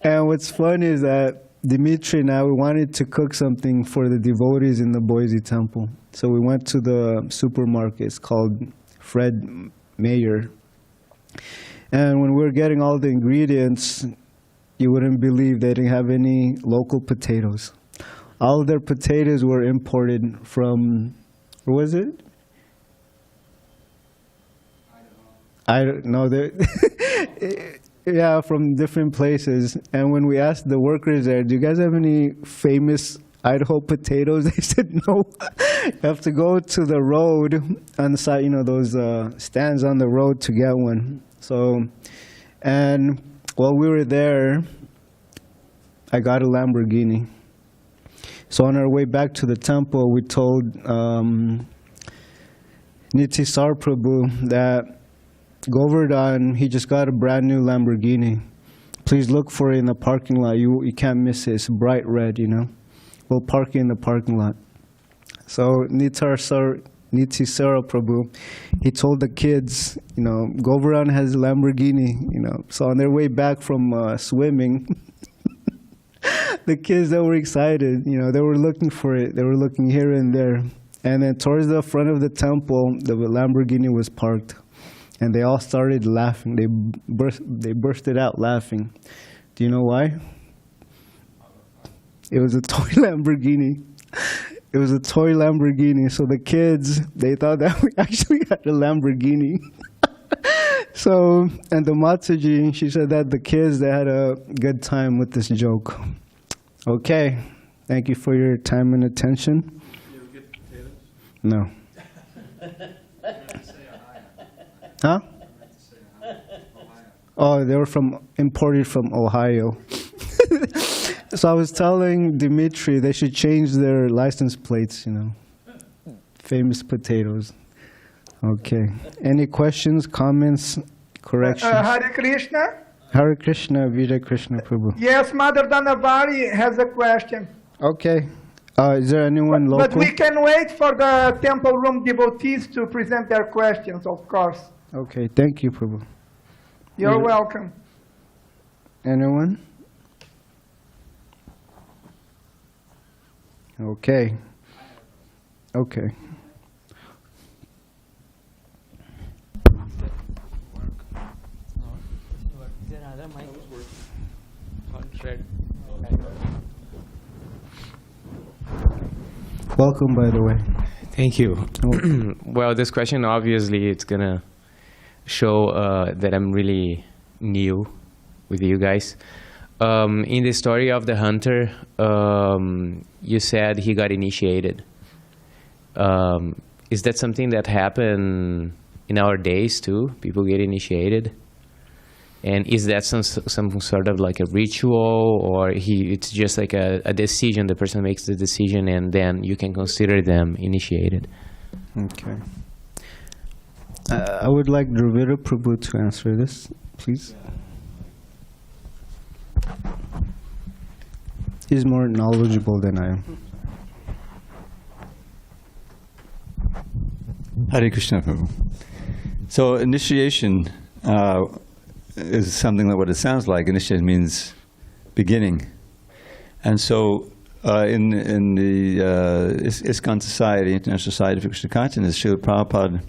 S1: And what's funny is that Dimitri and I, we wanted to cook something for the devotees in the Boise temple. So we went to the supermarket. It's called Fred Meyer. And when we were getting all the ingredients, you wouldn't believe they didn't have any local potatoes. All of their potatoes were imported from, where was it? I don't know. Yeah, from different places. And when we asked the workers there, do you guys have any famous Idaho potatoes? They said no. You have to go to the road on the side, you know, those stands on the road to get one. So, and while we were there, I got a Lamborghini. So on our way back to the temple, we told Nitisar Prabhu that Govardhan, he just got a brand new Lamborghini. Please look for it in the parking lot. You can't miss it. It's bright red, you know. We'll park it in the parking lot. So Nitisara Prabhu, he told the kids, you know, Govardhan has a Lamborghini, you know. So on their way back from swimming, the kids, they were excited, you know, they were looking for it. They were looking here and there. And then towards the front of the temple, the Lamborghini was parked. And they all started laughing. They bursted out laughing. Do you know why? It was a toy Lamborghini. It was a toy Lamborghini. So the kids, they thought that we actually had a Lamborghini. So, and the Mataji, she said that the kids, they had a good time with this joke. Okay. Thank you for your time and attention.
S2: You ever get potatoes?
S1: No. Huh? Oh, they were imported from Ohio. So I was telling Dimitri they should change their license plates, you know. Famous potatoes. Okay. Any questions, comments, corrections?
S3: Hare Krishna.
S1: Hare Krishna, Vijay Krishna Prabhu.
S3: Yes, Mother Danavari has a question.
S1: Okay. Is there anyone local?
S3: But we can wait for the temple room devotees to present their questions, of course.
S1: Okay, thank you, Prabhu.
S3: You're welcome.
S1: Anyone? Okay. Okay. Welcome, by the way.
S4: Thank you. Well, this question, obviously, it's going to show that I'm really new with you guys. In the story of the hunter, you said he got initiated. Is that something that happened in our days too? People get initiated? And is that some sort of like a ritual, or it's just like a decision, the person makes the decision and then you can consider them initiated?
S1: Okay. I would like Dravida Prabhu to answer this, please. He's more knowledgeable than I am.
S5: Hare Krishna Prabhu. So initiation is something like what it sounds like. Initiation means beginning. And so in the ISKCON Society, International Society for Krishna Consciousness, Srila Prabhupada,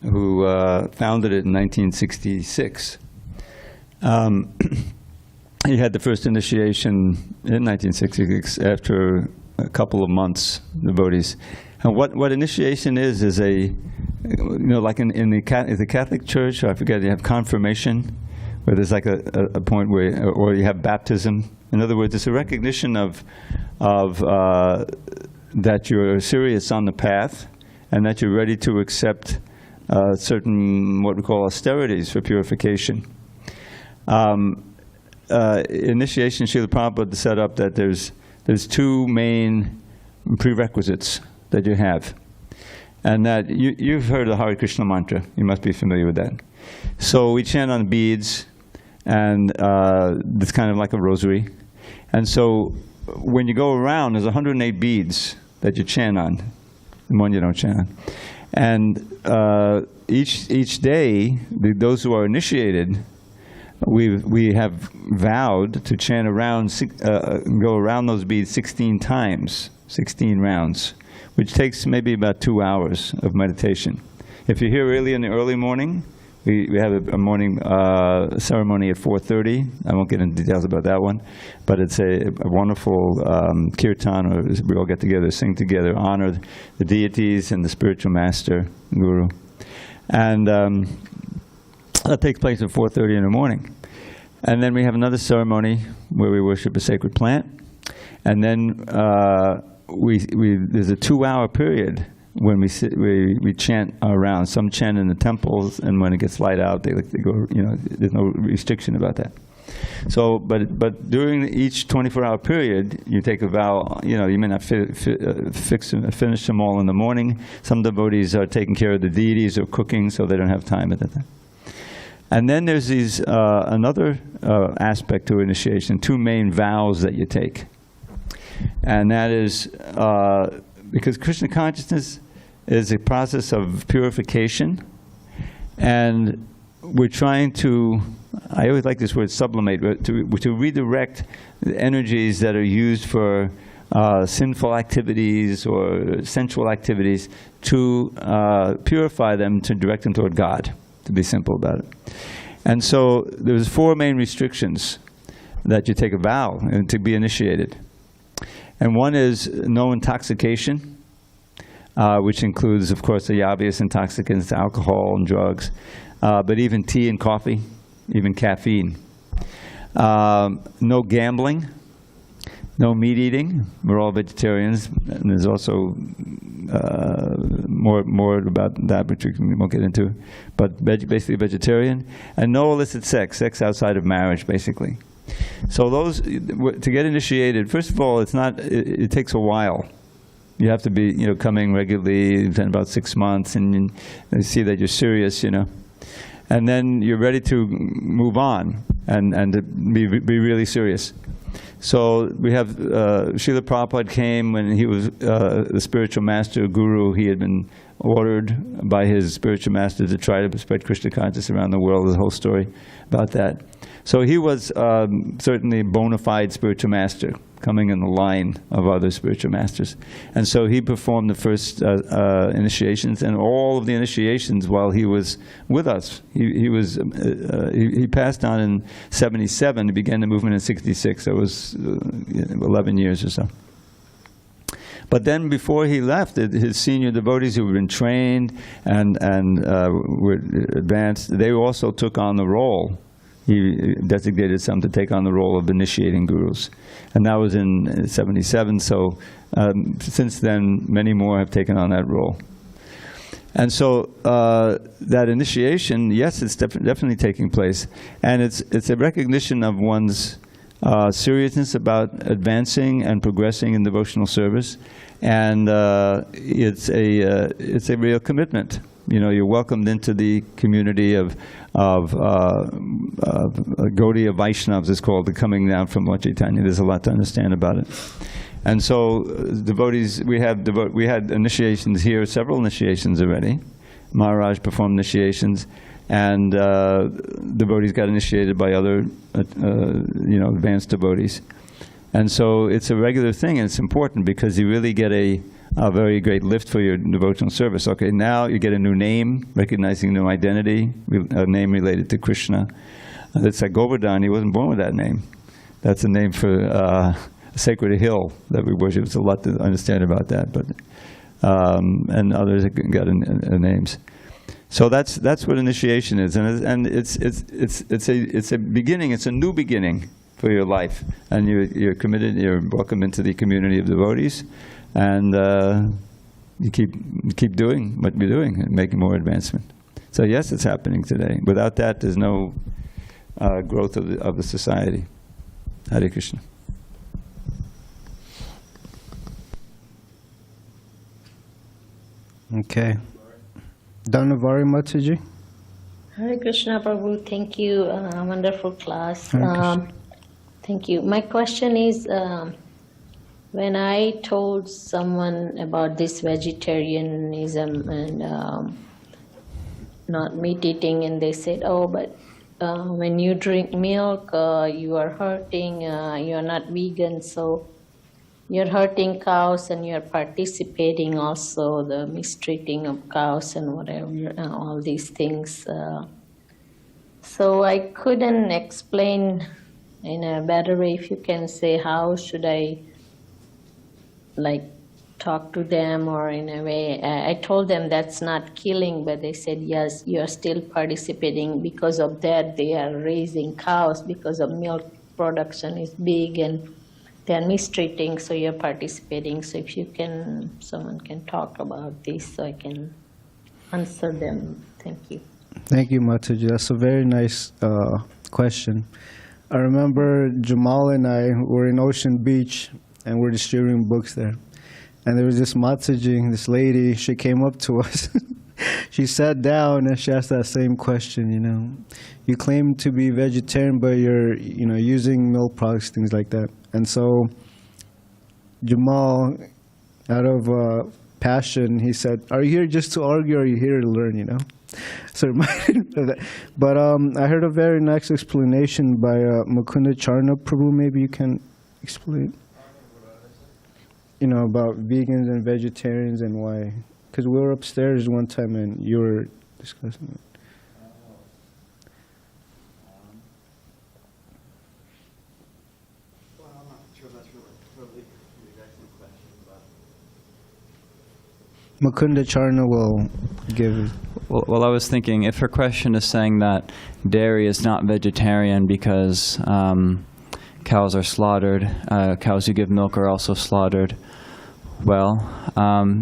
S5: who founded it in 1966, he had the first initiation in 1966 after a couple of months, devotees. And what initiation is a, you know, like in the Catholic Church, or I forget, you have confirmation, where there's like a point where, or you have baptism. In other words, it's a recognition of that you're serious on the path, and that you're ready to accept certain, what we call austerities for purification. Initiation, Srila Prabhupada set up that there's two main prerequisites that you have. And that you've heard the Hare Krishna mantra. You must be familiar with that. So we chant on beads, and it's kind of like a rosary. And so when you go around, there's 108 beads that you chant on, and one you don't chant on. And each day, those who are initiated, we have vowed to chant around, go around those beads 16 times, 16 rounds, which takes maybe about 2 hours of meditation. If you're here early in the early morning, we have a morning ceremony at 4:30. I won't get into details about that one, but it's a wonderful kirtan, or we all get together, sing together, honor the deities and the spiritual master, guru. And that takes place at 4:30 in the morning. And then we have another ceremony where we worship a sacred plant. And then there's a 2-hour period when we chant our rounds. Some chant in the temples, and when it gets light out, they go, there's no restriction about that. So, but during each 24-hour period, you take a vow. You may not finish them all in the morning. Some devotees are taking care of the deities or cooking, so they don't have time at that time. And then there's another aspect to initiation, 2 main vows that you take. And that is, because Krishna consciousness is a process of purification, and we're trying to, I always like this word sublimate, to redirect the energies that are used for sinful activities or sensual activities, to purify them, to direct them toward God, to be simple about it. And so there's 4 main restrictions that you take a vow and to be initiated. And one is no intoxication, which includes, of course, the obvious intoxicants, alcohol and drugs, but even tea and coffee, even caffeine. No gambling, no meat eating. We're all vegetarians, and there's also more about that, which we won't get into. But basically vegetarian, and no illicit sex outside of marriage, basically. So those, to get initiated, first of all, it takes a while. You have to be, coming regularly, in about 6 months, and see that you're serious, And then you're ready to move on and to be really serious. So we have, Srila Prabhupada came when he was the spiritual master, guru. He had been ordered by his spiritual master to try to spread Krishna consciousness around the world. There's a whole story about that. So he was certainly a bona fide spiritual master, coming in the line of other spiritual masters. And so he performed the first initiations, and all of the initiations while he was with us. He passed on in 77, he began the movement in 66, that was 11 years or so. But then before he left, his senior devotees who had been trained and were advanced, they also took on the role. He designated some to take on the role of initiating gurus. And that was in 77, so since then, many more have taken on that role. And so that initiation, yes, it's definitely taking place. And it's a recognition of one's seriousness about advancing and progressing in devotional service. And it's a real commitment. You're welcomed into the community of Gaudiya Vaishnavas, is called, the coming down from Lord Chaitanya. There's a lot to understand about it. And so devotees, we had initiations here, several initiations already. Maharaj performed initiations, and devotees got initiated by other advanced devotees. And so it's a regular thing, and it's important because you really get a very great lift for your devotional service. Okay, now you get a new name, recognizing a new identity, a name related to Krishna. It's like Govardhana, he wasn't born with that name. That's a name for a sacred hill that we worship. There's a lot to understand about that, but and others got names. So that's what initiation is, and it's a beginning. It's a new beginning for your life, and you're committed. You're welcome into the community of devotees. And you keep doing what you're doing and making more advancement. So yes, it's happening today. Without that, there's no growth of the society. Hare Krishna.
S1: Okay. Dhanavari Mataji.
S2: Hare Krishna, Prabhu. Thank you. Wonderful class. Thank you. My question is, when I told someone about this vegetarianism and not meat eating, and they said, oh, but when you drink milk, you are hurting, you are not vegan, so you're hurting cows and you're participating also the mistreating of cows and whatever, all these things. So I couldn't explain in a better way. If you can say, how should I like talk to them, or in a way, I told them that's not killing, but they said, yes, you're still participating. Because of that, they are raising cows because of milk production is big and they're mistreating, so you're participating. So if you can, someone can talk about this so I can answer them. Thank you.
S1: Thank you, Mataji. That's a very nice question. I remember Jamal and I were in Ocean Beach and we're distributing books there. And there was this Mataji, this lady, she came up to us. She sat down and she asked that same question, you know. You claim to be vegetarian, but you're, you know, using milk products, things like that. And so Jamal, out of passion, he said, are you here just to argue or are you here to learn, you know? So but I heard a very nice explanation by Mukunda Charna Prabhu. Maybe you can explain, you know, about vegans and vegetarians and why. Because we were upstairs one time and you were discussing it.
S6: Well, I'm not sure that's really totally an excellent question, but
S1: Mukunda Charna will give.
S7: Well, I was thinking, if her question is saying that dairy is not vegetarian because cows are slaughtered, cows who give milk are also slaughtered, well,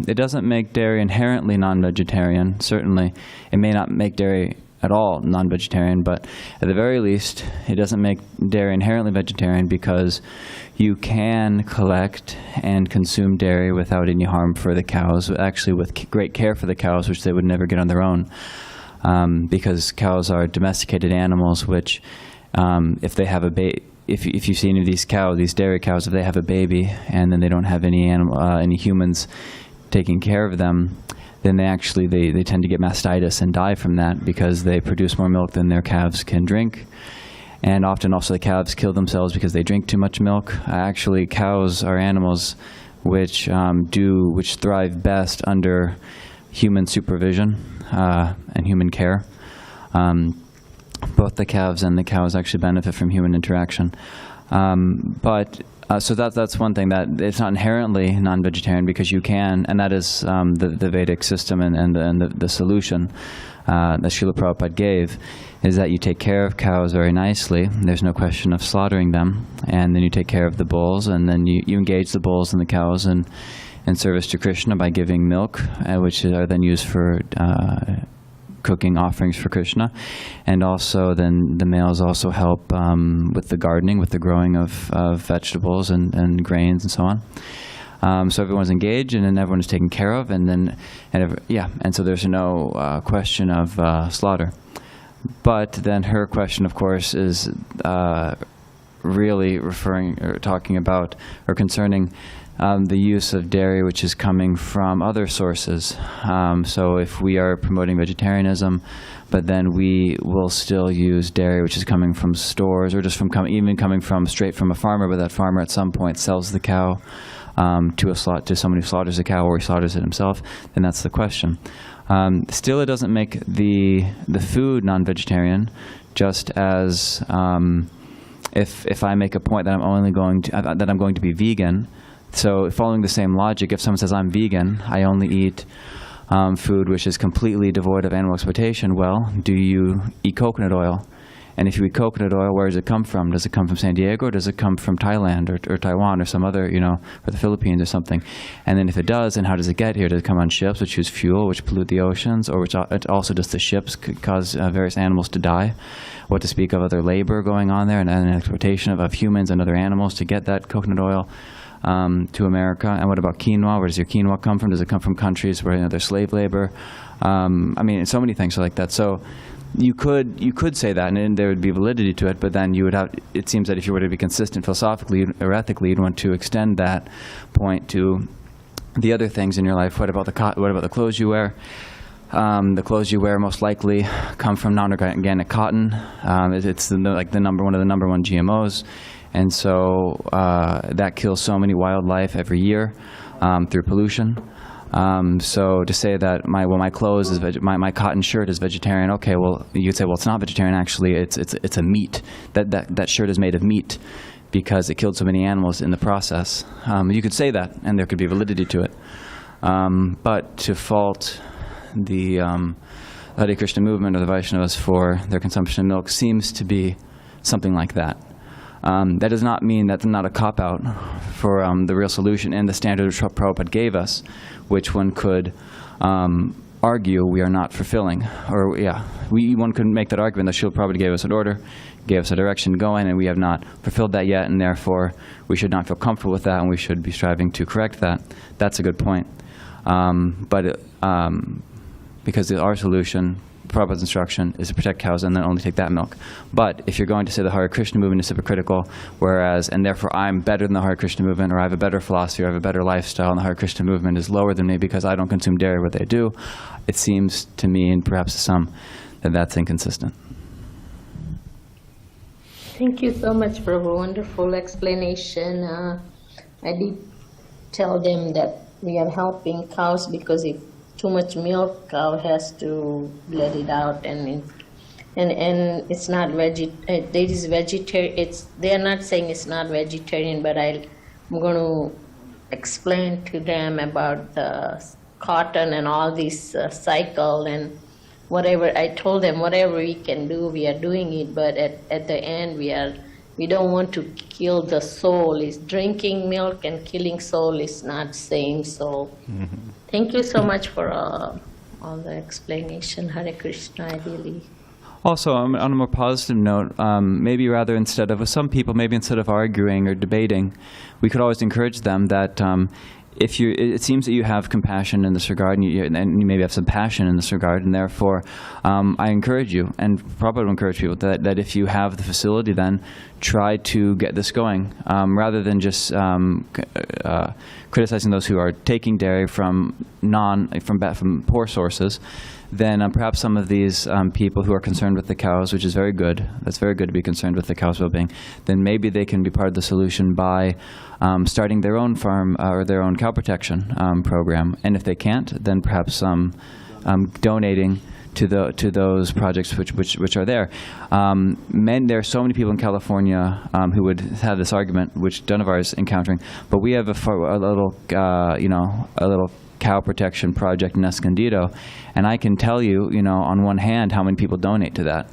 S7: it doesn't make dairy inherently non-vegetarian, certainly. It may not make dairy at all non-vegetarian, but at the very least, it doesn't make dairy inherently vegetarian because you can collect and consume dairy without any harm for the cows, actually with great care for the cows, which they would never get on their own, because cows are domesticated animals, which if they have a baby, if you see any of these cows, these dairy cows, if they have a baby and then they don't have any any humans taking care of them, then they tend to get mastitis and die from that because they produce more milk than their calves can drink. And often also the calves kill themselves because they drink too much milk. Actually, cows are animals which thrive best under human supervision and human care. Both the calves and the cows actually benefit from human interaction. So that's one thing, that it's not inherently non-vegetarian because you can, and that is the Vedic system and the solution that Srila Prabhupada gave, is that you take care of cows very nicely. There's no question of slaughtering them, and then you take care of the bulls, and then you engage the bulls and the cows in service to Krishna by giving milk, which are then used for cooking offerings for Krishna. And also then the males also help with the gardening, with the growing of vegetables and grains and so on. So everyone's engaged and then everyone's taken care of, and so there's no question of slaughter. But then her question, of course, is really talking about or concerning the use of dairy which is coming from other sources. So if we are promoting vegetarianism, but then we will still use dairy which is coming from stores, or just even coming from straight from a farmer, but that farmer at some point sells the cow to someone who slaughters the cow, or he slaughters it himself, then that's the question. Still, it doesn't make the food non-vegetarian, just as if I make a point that I'm going to be vegan. So following the same logic, if someone says I'm vegan, I only eat food which is completely devoid of animal exploitation, well, do you eat coconut oil? And if you eat coconut oil, where does it come from? Does it come from San Diego, or does it come from Thailand or Taiwan or some other, or the Philippines or something? And then if it does, then how does it get here? Does it come on ships which use fuel, which pollute the oceans, or which also just the ships could cause various animals to die? What to speak of other labor going on there and exploitation of humans and other animals to get that coconut oil to America? And what about quinoa? Where does your quinoa come from? Does it come from countries where there's slave labor? So many things like that. So you could say that, and there would be validity to it. But then you would have. It seems that if you were to be consistent philosophically or ethically, you'd want to extend that point to the other things in your life. What about the clothes you wear? The clothes you wear most likely come from non-organic cotton. It's one of the number one GMOs, and so that kills so many wildlife every year through pollution. So to say that my clothes is my cotton shirt is vegetarian, okay, well you could say, well, it's not vegetarian. Actually, it's a meat. That shirt is made of meat because it killed so many animals in the process. You could say that, and there could be validity to it. But to fault the Hare Krishna movement or the Vaishnavas for their consumption of milk seems to be something like that. That does not mean that's not a cop-out for the real solution and the standard which Prabhupada gave us, which one could argue we are not fulfilling. Or, one could make that argument that Srila Prabhupada gave us an order, gave us a direction to go in, and we have not fulfilled that yet, and therefore we should not feel comfortable with that, and we should be striving to correct that. That's a good point. Because our solution, Prabhupada's instruction, is to protect cows and then only take that milk. But if you're going to say the Hare Krishna movement is hypocritical, and therefore I'm better than the Hare Krishna movement, or I have a better philosophy, or I have a better lifestyle, and the Hare Krishna movement is lower than me because I don't consume dairy what they do, it seems to me, and perhaps to some, that that's inconsistent.
S2: Thank you so much for a wonderful explanation. I did tell them that we are helping cows because if too much milk, cow has to let it out, and it's not it is vegetarian. They are not saying it's not vegetarian, but I'm going to explain to them about the cotton and all this cycle and whatever. I told them whatever we can do, we are doing it, but at the end we don't want to kill the soul. Is drinking milk and killing soul is not same. So thank you so much for all the explanation. Hare Krishna, I really.
S7: Also, on a more positive note, maybe instead of arguing or debating, we could always encourage them that it seems that you have compassion in this regard, and you maybe have some passion in this regard, and therefore I encourage you, and probably encourage people, that if you have the facility, then try to get this going, rather than just criticizing those who are taking dairy from poor sources. Then perhaps some of these people who are concerned with the cows, which is very good, that's very good to be concerned with the cows' well-being, then maybe they can be part of the solution by starting their own farm or their own cow protection program. And if they can't, then perhaps donating to those projects which are there. There are so many people in California who would have this argument, which none of ours encountering, but we have a little cow protection project in Escondido, and I can tell you, on one hand, how many people donate to that.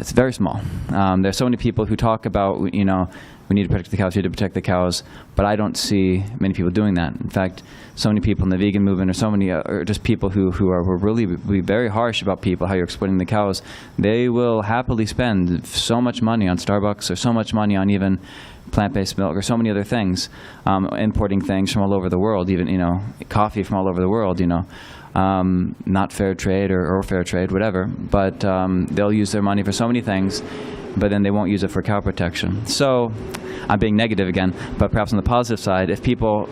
S7: It's very small. There's so many people who talk about, we need to protect the cows, we need to protect the cows, but I don't see many people doing that. In fact, so many people in the vegan movement, or so many, or just people who are really be very harsh about people, how you're exploiting the cows, they will happily spend so much money on Starbucks, or so much money on even plant-based milk, or so many other things, importing things from all over the world, even, coffee from all over the world, not fair trade or fair trade, whatever, but they'll use their money for so many things, but then they won't use it for cow protection. So I'm being negative again, but perhaps on the positive side, if people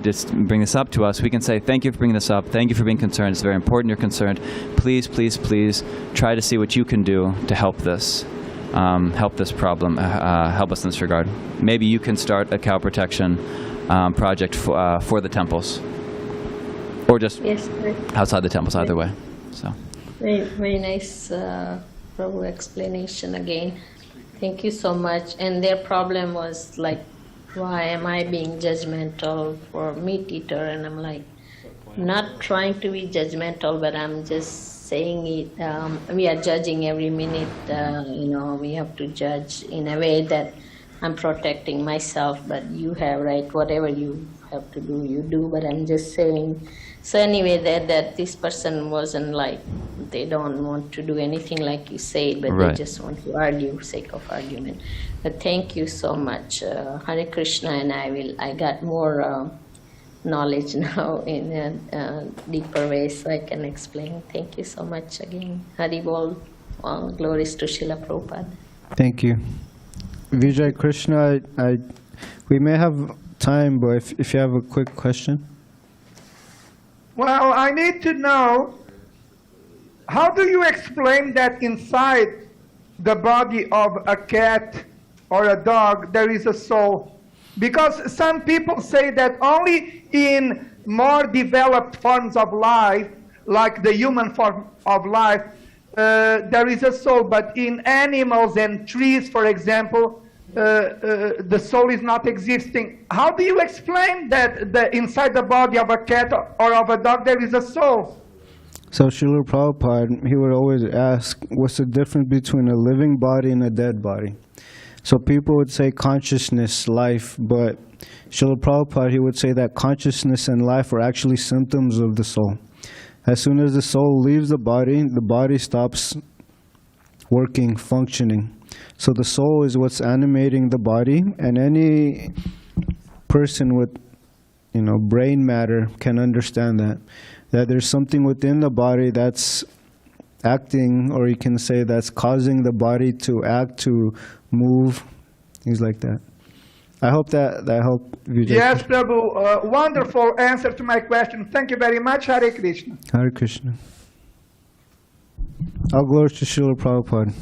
S7: just bring this up to us, we can say, thank you for bringing this up, thank you for being concerned, it's very important you're concerned, please, please, please try to see what you can do to help this problem, help us in this regard. Maybe you can start a cow protection project for the temples, or just outside the temples, either way. So.
S2: Very, very nice Prabhu explanation again. Thank you so much. And their problem was like, why am I being judgmental for meat eater? And I'm like, not trying to be judgmental, but I'm just saying it. We are judging every minute. We have to judge in a way that I'm protecting myself, but you have right. Whatever you have to do, you do. But I'm just saying. So anyway, that this person wasn't like, they don't want to do anything like you said, but
S7: right.
S2: They just want to argue, sake of argument. But thank you so much, Hare Krishna, and I got more knowledge now in a deeper way, so I can explain. Thank you so much again. Hari Bol, all glories to Srila Prabhupada.
S1: Thank you. Vijay Krishna, we may have time, but if you have a quick question.
S3: Well, I need to know, how do you explain that inside the body of a cat or a dog there is a soul? Because some people say that only in more developed forms of life, like the human form of life, there is a soul, but in animals and trees, for example, the soul is not existing. How do you explain that inside the body of a cat or of a dog there is a soul?
S1: So Srila Prabhupada, he would always ask, what's the difference between a living body and a dead body? So people would say consciousness, life, but Srila Prabhupada, he would say that consciousness and life are actually symptoms of the soul. As soon as the soul leaves the body stops working, functioning. So the soul is what's animating the body, and any person with, brain matter can understand that there's something within the body that's acting, or you can say that's causing the body to act, to move, things like that. I hope that helped you.
S3: Yes, Prabhu. Wonderful answer to my question. Thank you very much. Hare Krishna.
S1: Hare Krishna. All glories to Srila Prabhupada.